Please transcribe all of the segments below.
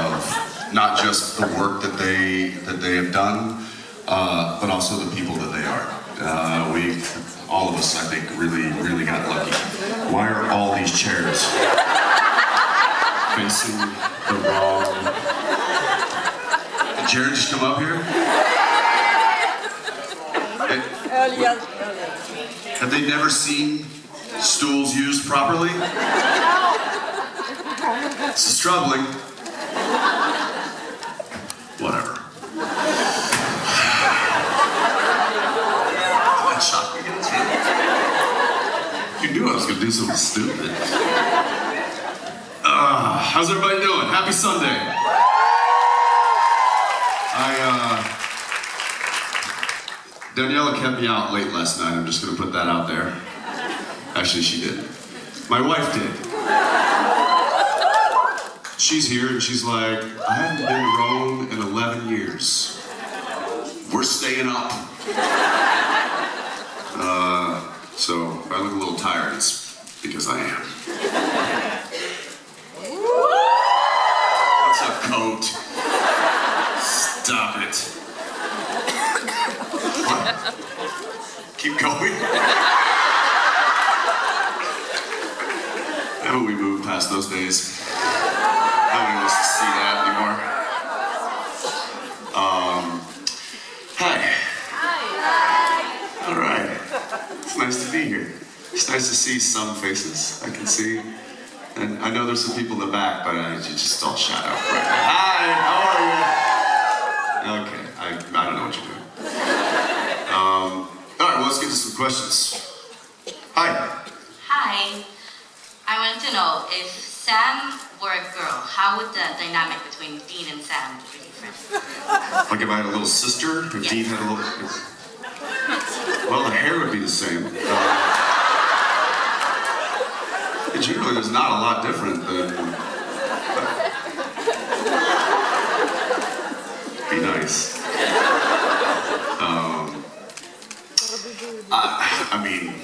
of not just the work that they have done, but also the people that they are. All of us, I think, really got lucky. Why are all these chairs facing the wrong? Did Jared just come up here? Have they never seen stools used properly? This is troubling. Whatever. That shocked me. You knew I was gonna do something stupid. How's everybody doing? Happy Sunday. Daniela kept me out late last night. I'm just gonna put that out there. Actually, she did. My wife did. She's here and she's like, I haven't been to Rome in 11 years. We're staying up. So if I look a little tired, it's because I am. What's up, coat? Stop it. What? Keep going. Haven't we moved past those days? Nobody wants to see that anymore. Hi. All right. It's nice to be here. It's nice to see some faces I can see. And I know there's some people in the back, but you just all shout out right now. Hi, how are you? Okay, I don't know what you're doing. All right, well, let's get to some questions. Hi. Hi. I wanted to know, if Sam were a girl, how would the dynamic between Dean and Sam be different? Like if I had a little sister, if Yes. Dean had a little... Well, the hair would be the same. Generally, there's not a lot different than... Be nice. I mean,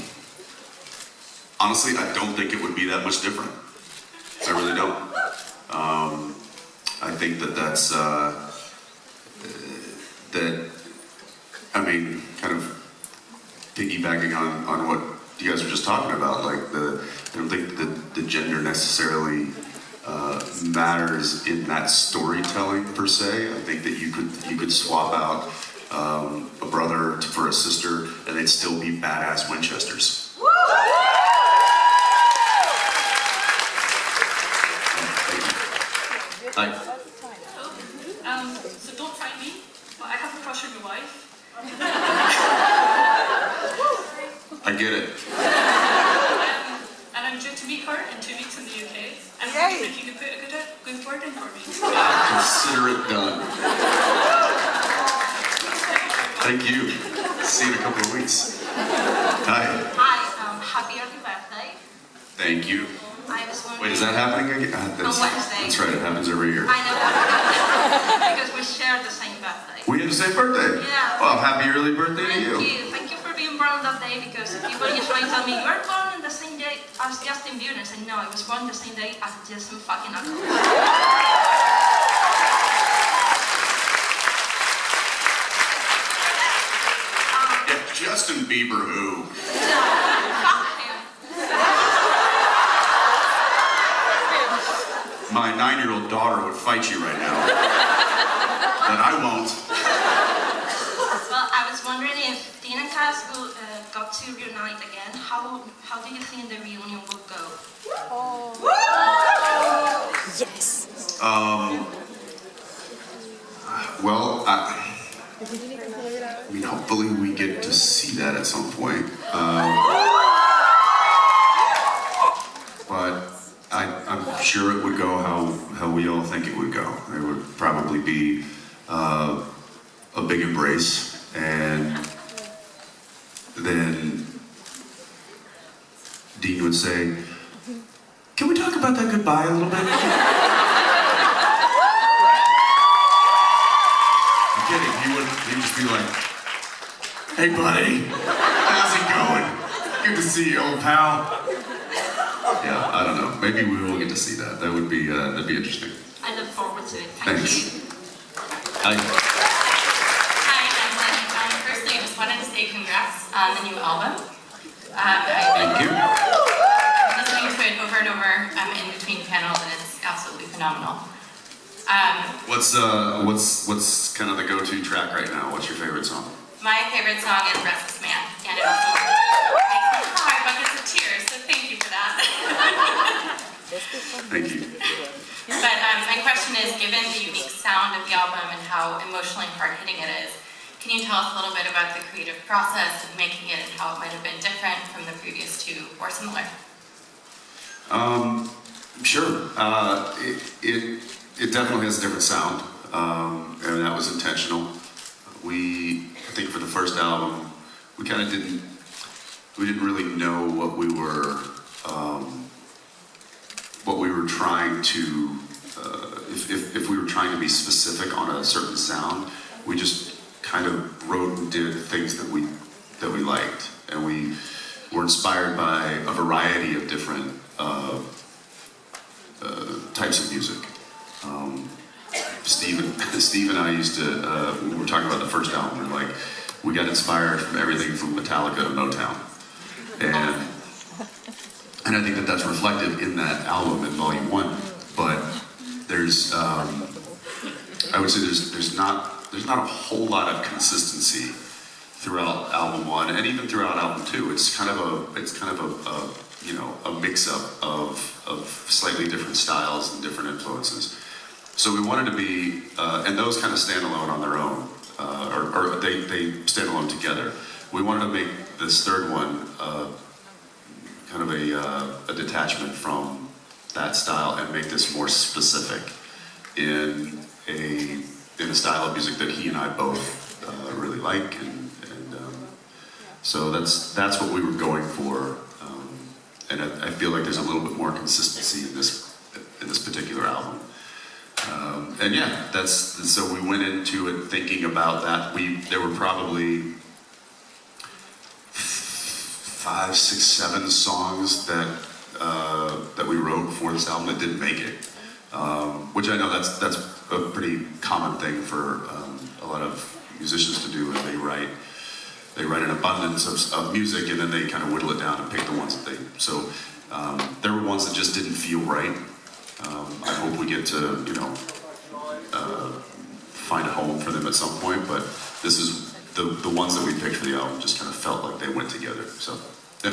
honestly, I don't think it would be that much different. I really don't. I think that's, I mean, kind of piggybacking on what you guys were just talking about, like I don't think that the gender necessarily matters in that storytelling per se. I think that you could swap out a brother for a sister and they'd still be badass Winchesters. Hi. So don't find me, but I have a crush on your wife. I get it. And I'm due to meet her in 2 weeks in the UK. And I'm wondering if you could put a good word in for me. Consider it done. Thank you. See you in a couple of weeks. Hi. Hi, happy early birthday. Thank you. I was wondering... Wait, is that happening again? On Wednesday. That's right, it happens every year. I know, because we share the same birthday. We have the same birthday? Yeah. Well, happy early birthday to you. Thank you for being born on that day, because people usually tell me, you were born on the same day as Justin Bieber. I said, no, I was born the same day as Jensen fucking Uncle. Justin Bieber who? Fuck him. My 9-year-old daughter would fight you right now. But I won't. Well, I was wondering if Dean and Cass got to reunite again, how do you think the reunion will go? Yes. Well, I mean, hopefully we get to see that at some point. But I'm sure it would go how we all think it would go. It would probably be a big embrace, and then Dean would say, "Can we talk about that goodbye a little bit?" I'm kidding. He'd just be like, "Hey, buddy, how's it going? Good to see you, old pal." Yeah, I don't know. Maybe we will get to see that. That would be that'd be interesting. I look forward to it. Thanks. Hi. Hi, Jensen. Firstly, I just wanted to say congrats on the new album. Thank you. I'm listening to it over and over in between panels, and it's absolutely phenomenal. What's kind of the go-to track right now? What's your favorite song? My favorite song is Restless Man, and it also makes me cry buckets of tears, so thank you for that. Thank you. But my question is, given the unique sound of the album and how emotionally hard-hitting it is, can you tell us a little bit about the creative process of making it and how it might have been different from the previous two or similar? Sure. It definitely has a different sound, and that was intentional. I think for the first album, we didn't really know what we were trying to, if we were trying to be specific on a certain sound, we just kind of wrote and did things that we liked, and we were inspired by a variety of different types of music. Steve and I used to, when we were talking about the first album, we got inspired from everything from Metallica to Motown. And I think that that's reflected in that album in Volume 1. But there's, I would say there's not a whole lot of consistency throughout Album 1 and even throughout Album 2. It's kind of a mix-up of slightly different styles and different influences. So we wanted to be, and those kind of stand alone on their own, or they stand alone together. We wanted to make this third one kind of a detachment from that style and make this more specific in a style of music that he and I both really like, and so that's what we were going for, and I feel like there's a little bit more consistency in this particular album. And yeah, so we went into it thinking about that. There were probably 5, 6, 7 songs that we wrote for this album that didn't make it, which I know that's a pretty common thing for a lot of musicians to do. Is they write an abundance of music, and then they kind of whittle it down and pick the ones that they. So there were ones that just didn't feel right. I hope we get to find a home for them at some point, but this is the ones that we picked for the album just kind of felt like they went together. So yeah.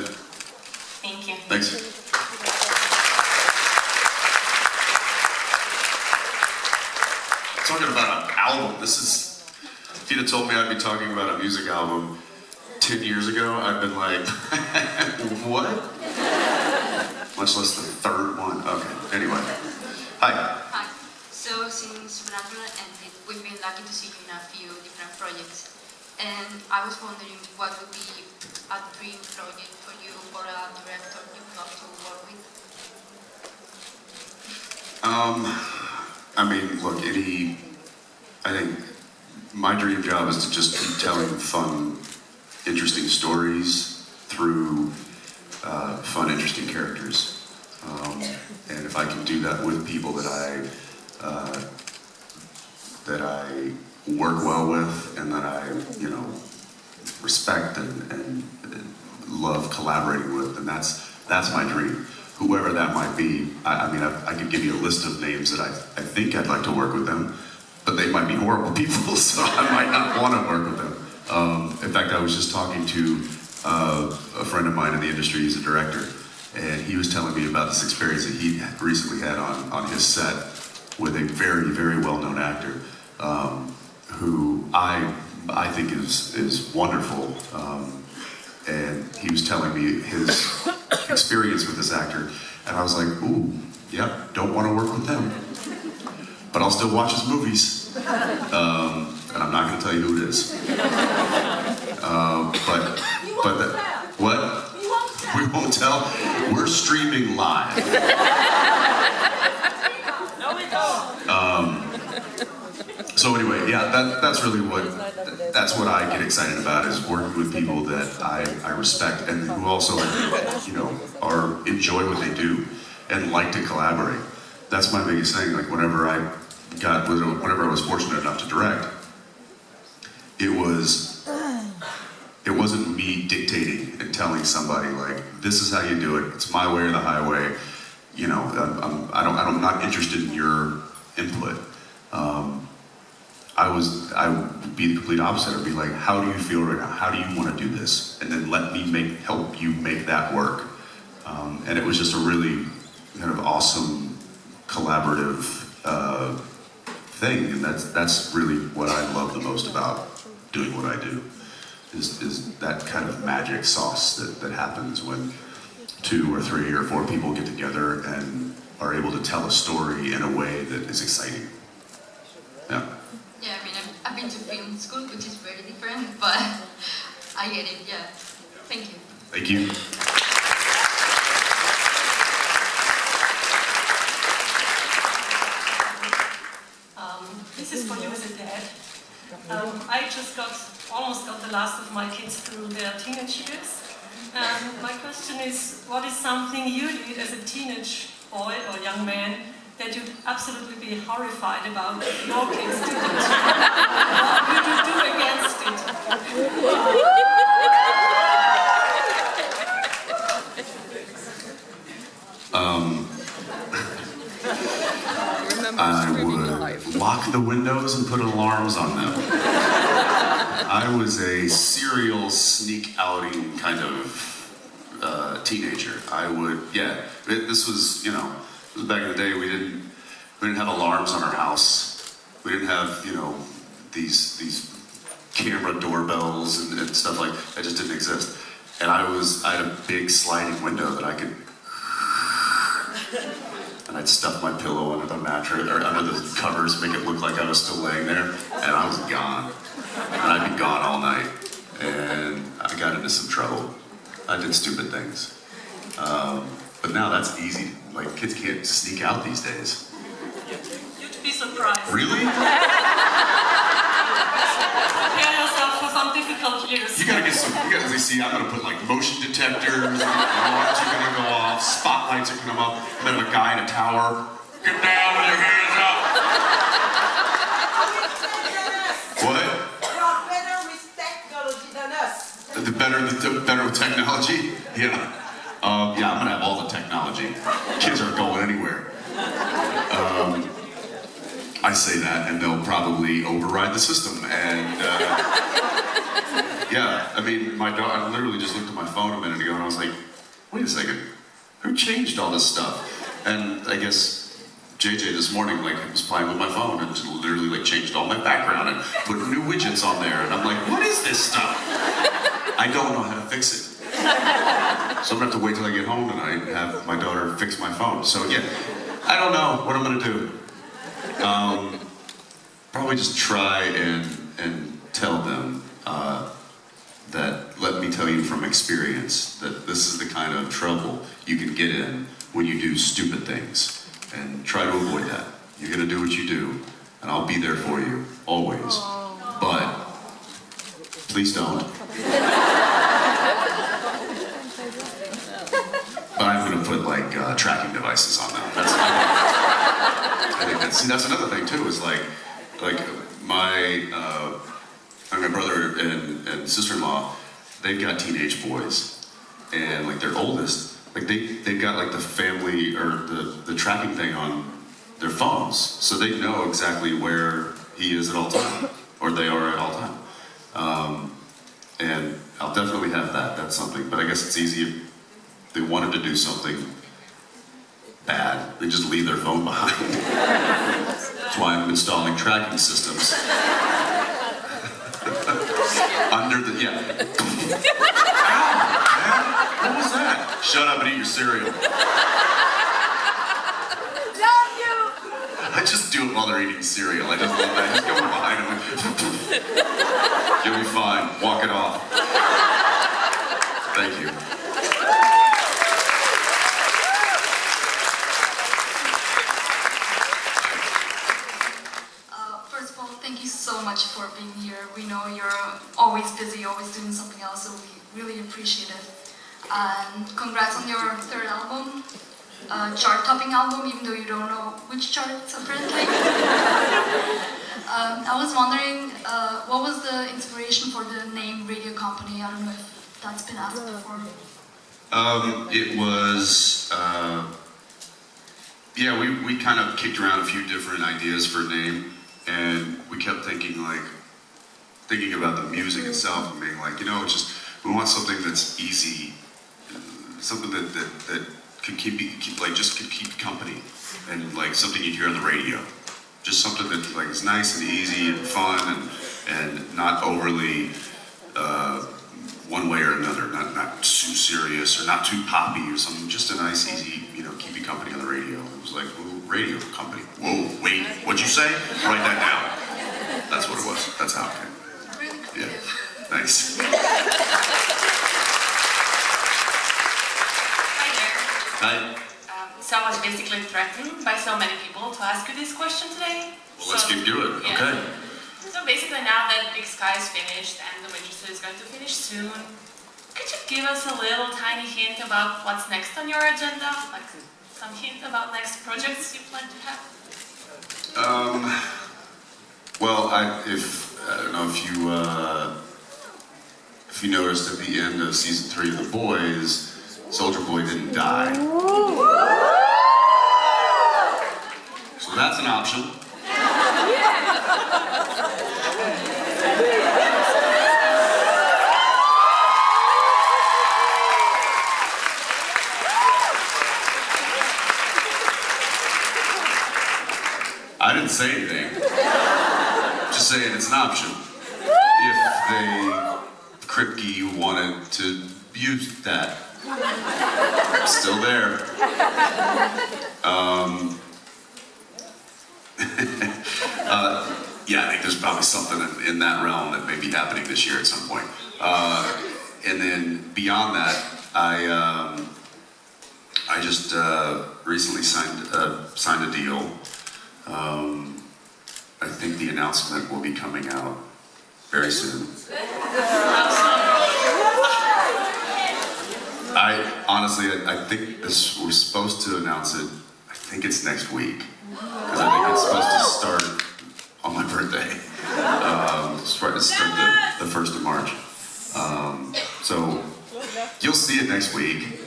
Thank you. Thanks. Talking about an album, if you'd have told me I'd be talking about a music album 10 years ago, I'd been like, what? Much less the third one. Okay, anyway. Hi. Hi. So since Supernatural ended, we've been lucky to see you in a few different projects. And I was wondering what would be a dream project for you or a director you'd love to work with? I mean, look, I think my dream job is to just keep telling fun, interesting stories through fun, interesting characters. And if I can do that with people that I work well with and that I, respect and love collaborating with, then that's my dream. Whoever that might be, I could give you a list of names that I think I'd like to work with them, but they might be horrible people, so I might not want to work with them. In fact, I was just talking to a friend of mine in the industry. He's a director, and he was telling me about this experience that he recently had on his set with a very, very well-known actor who I think is wonderful. And he was telling me his experience with this actor, and I was like, ooh, yep, don't want to work with them. But I'll still watch his movies. And I'm not going to tell you who it is. What? We won't tell. We're streaming live. No, we don't. So anyway, yeah, that's really that's what I get excited about, is working with people that I respect and who also, enjoy what they do and like to collaborate. That's my biggest thing. Like whenever I whenever I was fortunate enough to direct, it wasn't me dictating and telling somebody like, this is how you do it, it's my way or the highway, you know, I'm not interested in your input. I would be the complete opposite. I'd be like, how do you feel right now? How do you want to do this? And then let me help you make that work. And it was just a really kind of awesome collaborative thing, and that's really what I love the most about doing what I do, is that kind of magic sauce that happens when 2 or 3 or 4 people get together and are able to tell a story in a way that is exciting. Yeah. Yeah, I mean, I've been to film school, which is very different, but I get it, yeah. Thank you. Thank you. This is for you as a dad. I just almost got the last of my kids through their teenage years. And my question is, what is something you did as a teenage boy or young man that you'd absolutely be horrified about if your kids did it? What would you do against it? I would lock the windows and put alarms on them. I was a serial sneak outing kind of teenager. I would, yeah. This was, you know, this was back in the day. We didn't have alarms on our house. We didn't have, you know, these camera doorbells and stuff like that. Just didn't exist. And I had a big sliding window that I could. And I'd stuff my pillow under the mattress, or under the covers, make it look like I was still laying there, and I was gone. And I'd be gone all night. And I got into some trouble. I did stupid things. But now that's easy. Like, kids can't sneak out these days. You'd be surprised. Really? Prepare yourself for some difficult years. You gotta see, I'm gonna put like motion detectors, alarms are gonna go off, spotlights are gonna come up, and then a guy in a tower, get down with your hands up. What? You're better with technology than us. The better with technology? Yeah. Yeah, I'm gonna have all the technology. Kids aren't going anywhere. I say that, and they'll probably override the system. And yeah, I mean, my daughter. I literally just looked at my phone a minute ago, and I was like, "Wait a second, who changed all this stuff?" And I guess JJ this morning, like, was playing with my phone and just literally like changed all my background and put new widgets on there, and I'm like, "What is this stuff?" I don't know how to fix it. So I'm gonna have to wait till I get home tonight and have my daughter fix my phone. So yeah, I don't know what I'm gonna do. Probably just try and tell them that, let me tell you from experience, that this is the kind of trouble you can get in when you do stupid things. And try to avoid that. You're gonna do what you do, and I'll be there for you, always. But please don't. But I'm gonna put like tracking devices on them. I think that's another thing too. Is like my brother and sister-in-law, they've got teenage boys, and like their oldest, like they've got like the family or the tracking thing on their phones, so they know exactly where he is at all time, or they are at all time. And I'll definitely have that. That's something. But I guess it's easy if they wanted to do something bad, they just leave their phone behind. That's why I'm installing tracking systems. Under the, yeah. Ow, man, what was that? Shut up and eat your cereal. Love you! I just do it while they're eating cereal. I just love that. Just go behind them. You'll be fine. Walk it off. Thank you. First of all, thank you so much for being here. We know you're always busy, always doing something else, so we really appreciate it. And congrats on your third album, chart-topping album, even though you don't know which charts apparently. was wondering, what was the inspiration for the name Radio Company? I don't know if that's been asked before. It was, yeah, we kind of kicked around a few different ideas for a name, and we kept thinking about the music itself and being like, it's just, we want something that's easy, something that could keep company, and like something you'd hear on the radio. Just something that like is nice and easy and fun and not overly one way or another, not too serious or not too poppy or something. Just a nice, easy, keep you company on the radio. It was like, ooh, Radio Company. Whoa, wait, what'd you say? Write that down. That's what it was. That's how it came. Really Yeah, creative. thanks. Hi there. Hi. So I was basically threatened by so many people to ask you this question today. Well, let's get to it. Yeah. Okay. So basically now that Big Sky is finished and the Winchester is going to finish soon, could you give us a little tiny hint about what's next on your agenda? Like some hint about next projects you plan to have? Well, I don't know if you noticed at the end of season 3 of The Boys, Soldier Boy didn't die. So that's an option. I didn't say anything. Just saying it's an option. If they, Kripke, wanted to use that. It's still there. Yeah, I think there's probably something in that realm that may be happening this year at some point. And then beyond that, I just recently signed a deal. I think the announcement will be coming out very soon. I think we're supposed to announce it, I think it's next week. Because I think it's supposed to start on my birthday. Start the 1st of March. So you'll see it next week.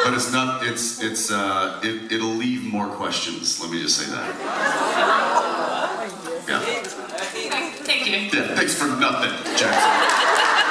But it's not, it'll leave more questions, let me just say that. Yeah. Thank you. Yeah, thanks for nothing, Jackson.